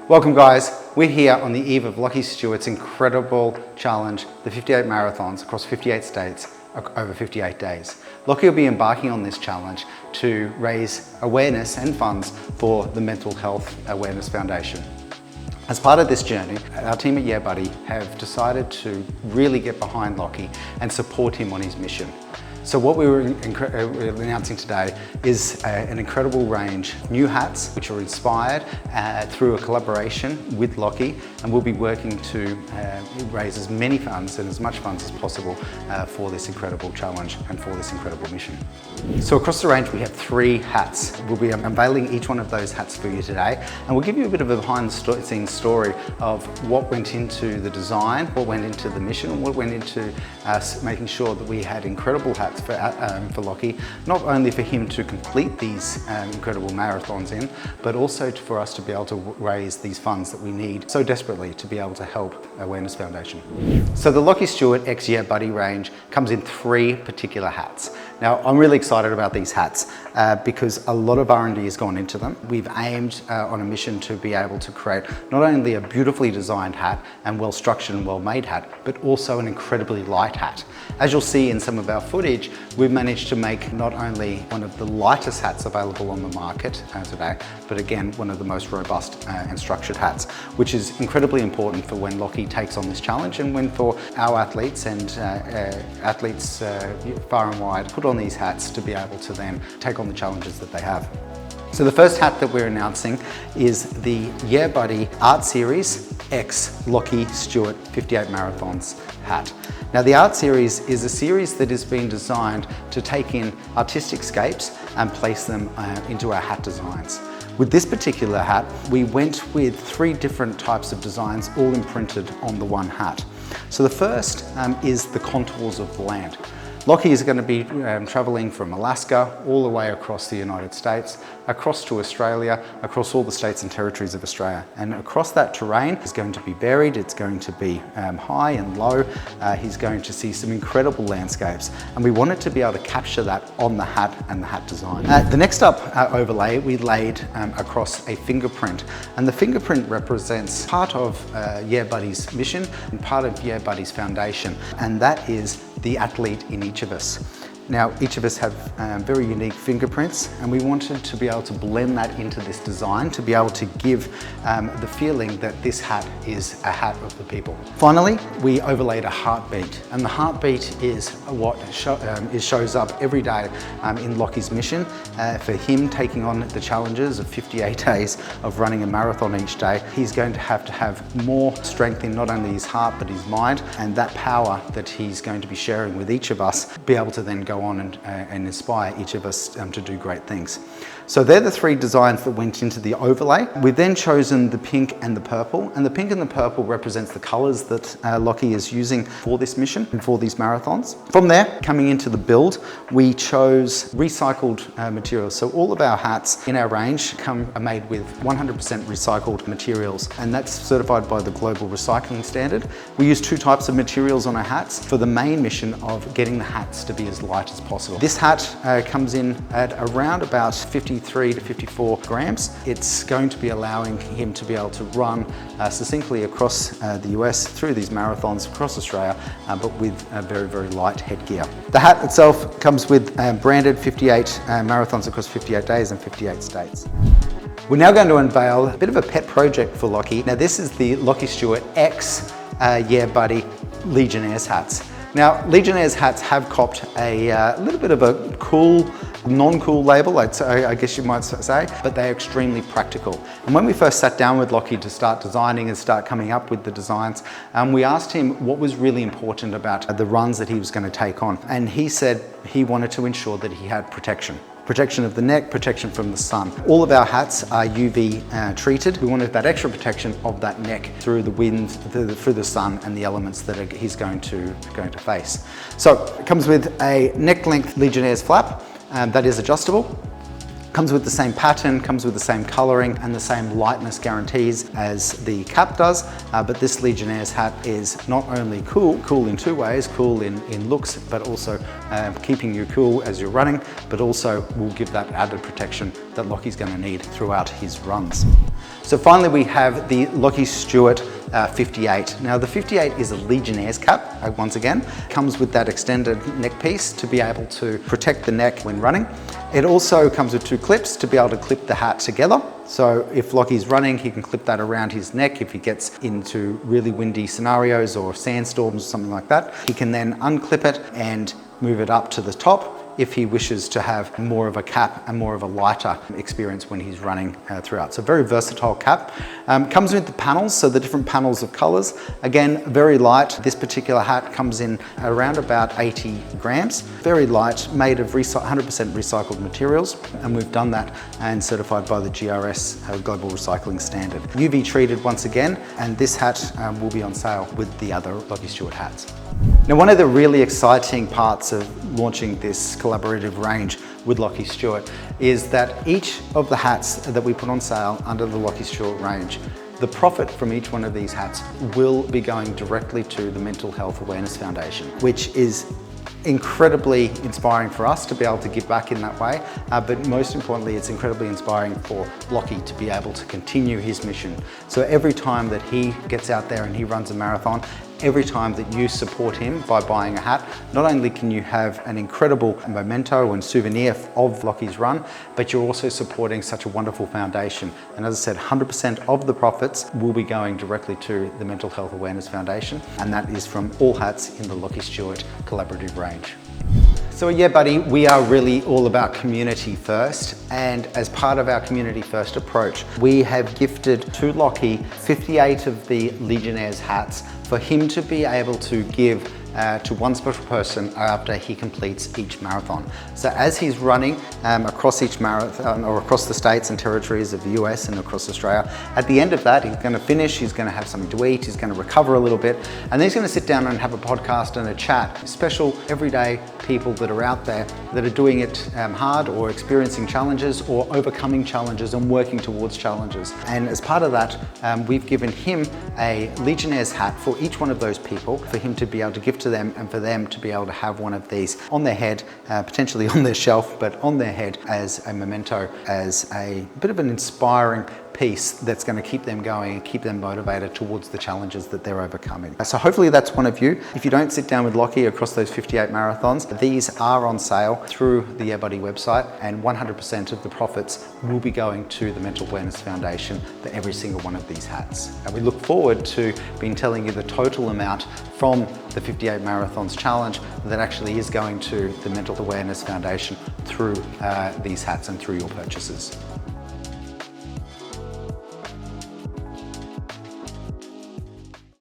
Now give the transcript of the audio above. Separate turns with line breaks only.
Welcome guys, we're here on the eve of Lachie Stuart's incredible challenge, the 58 marathons across 58 states over 58 days. Lachie will be embarking on this challenge to raise awareness and funds for the Mental Health Awareness Foundation. As part of this journey, our team at Yeah Buddy have decided to really get behind Lachie and support him on his mission. So what we're announcing today is an incredible range of new hats which are inspired through a collaboration with Lachie, and we'll be working to raise as many funds and as much funds as possible for this incredible challenge and for this incredible mission. So across the range we have 3 hats. We'll be unveiling each one of those hats for you today, and we'll give you a bit of a behind the scenes story of what went into the design, what went into the mission, and what went into making sure that we had incredible hats for Lachie, not only for him to complete these incredible marathons in, but also for us to be able to raise these funds that we need so desperately to be able to help Awareness Foundation. So the Lachie Stuart X Yeah Buddy range comes in 3 particular hats. Now I'm really excited about these hats because a lot of R&D has gone into them. We've aimed on a mission to be able to create not only a beautifully designed hat and well structured and well made hat, but also an incredibly light hat. As you'll see in some of our footage, we've managed to make not only one of the lightest hats available on the market today, but again, one of the most robust and structured hats, which is incredibly important for when Lachie takes on this challenge and when for our athletes and athletes far and wide put on these hats to be able to then take on the challenges that they have. So the first hat that we're announcing is the Yeah Buddy Art Series X Lachie Stuart 58 Marathons hat. Now the Art Series is a series that has been designed to take in artistic scapes and place them into our hat designs. With this particular hat, we went with 3 different types of designs all imprinted on the one hat. So the first is the contours of the land. Lachie is going to be travelling from Alaska all the way across the United States, across to Australia, across all the states and territories of Australia. And across that terrain is going to be varied, it's going to be high and low. He's going to see some incredible landscapes, and we wanted to be able to capture that on the hat and the hat design. The next up overlay we laid across a fingerprint, and the fingerprint represents part of Yeah Buddy's mission and part of Yeah Buddy's foundation, and that is the athlete in each of us. Now, each of us have very unique fingerprints, and we wanted to be able to blend that into this design to be able to give the feeling that this hat is a hat of the people. Finally, we overlaid a heartbeat, and the heartbeat is what shows up every day in Lachie's mission. For him taking on the challenges of 58 days of running a marathon each day, he's going to have more strength in not only his heart but his mind, and that power that he's going to be sharing with each of us, be able to then go on and inspire each of us to do great things. So they're the 3 designs that went into the overlay. We've then chosen the pink and the purple, and the pink and the purple represents the colours that Lachie is using for this mission and for these marathons. From there, coming into the build, we chose recycled materials. So all of our hats in our range are made with 100% recycled materials, and that's certified by the Global Recycling Standard. We use 2 types of materials on our hats for the main mission of getting the hats to be as light as possible. This hat comes in at around about 53 to 54 grams. It's going to be allowing him to be able to run succinctly across the US through these marathons across Australia, but with very, very light headgear. The hat itself comes with branded 58 marathons across 58 days and 58 states. We're now going to unveil a bit of a pet project for Lachie. Now this is the Lachie Stuart X Yeah Buddy Legionnaires hats. Now, Legionnaires hats have copped a little bit of a cool, non-cool label, I guess you might say, but they're extremely practical. And when we first sat down with Lachie to start designing and start coming up with the designs, we asked him what was really important about the runs that he was going to take on. And he said he wanted to ensure that he had protection. Protection of the neck, protection from the sun. All of our hats are UV treated. We wanted that extra protection of that neck through the wind, through the sun and the elements that he's going to face. So it comes with a neck length Legionnaires flap that is adjustable. Comes with the same pattern, comes with the same coloring and the same lightness guarantees as the cap does, but this Legionnaire's hat is not only cool in two ways, cool in looks, but also keeping you cool as you're running, but also will give that added protection that Lachie's going to need throughout his runs. So finally we have the Lachie Stuart 58. Now the 58 is a Legionnaire's cap, once again. Comes with that extended neck piece to be able to protect the neck when running. It also comes with two clips to be able to clip the hat together. So if Lachie's running, he can clip that around his neck. If he gets into really windy scenarios or sandstorms or something like that, he can then unclip it and move it up to the top if he wishes to have more of a cap and more of a lighter experience when he's running throughout. So very versatile cap. Comes with the panels, so the different panels of colors. Again, very light. This particular hat comes in around about 80 grams. Very light, made of 100% recycled materials. And we've done that and certified by the GRS Global Recycling Standard. UV treated once again, and this hat will be on sale with the other Lachie Stuart hats. Now, one of the really exciting parts of launching this collaborative range with Lachie Stuart is that each of the hats that we put on sale under the Lachie Stuart range, the profit from each one of these hats will be going directly to the Mental Health Awareness Foundation, which is incredibly inspiring for us to be able to give back in that way, but most importantly, it's incredibly inspiring for Lachie to be able to continue his mission. So every time that he gets out there and he runs a marathon, every time that you support him by buying a hat, not only can you have an incredible memento and souvenir of Lachie's run, but you're also supporting such a wonderful foundation. And as I said, 100% of the profits will be going directly to the Mental Health Awareness Foundation, and that is from all hats in the Lachie Stuart collaborative range. So yeah, buddy, we are really all about community first, and as part of our community first approach, we have gifted to Lachie 58 of the Legionnaire's hats for him to be able to give to one special person after he completes each marathon. So as he's running across each marathon or across the states and territories of the US and across Australia, at the end of that, he's going to finish, he's going to have something to eat, he's going to recover a little bit, and then he's going to sit down and have a podcast and a chat. Special everyday people that are out there that are doing it hard or experiencing challenges or overcoming challenges and working towards challenges. And as part of that, we've given him a Legionnaire's hat for each one of those people for him to be able to give to them and for them to be able to have one of these on their head, potentially on their shelf, but on their head as a memento, as a bit of an inspiring piece that's going to keep them going and keep them motivated towards the challenges that they're overcoming. So hopefully that's one of you. If you don't sit down with Lachie across those 58 marathons, these are on sale through the Yeah Buddy website, and 100% of the profits will be going to the Mental Awareness Foundation for every single one of these hats. And we look forward to being telling you the total amount from the 58 Marathons Challenge that actually is going to the Mental Awareness Foundation through these hats and through your purchases.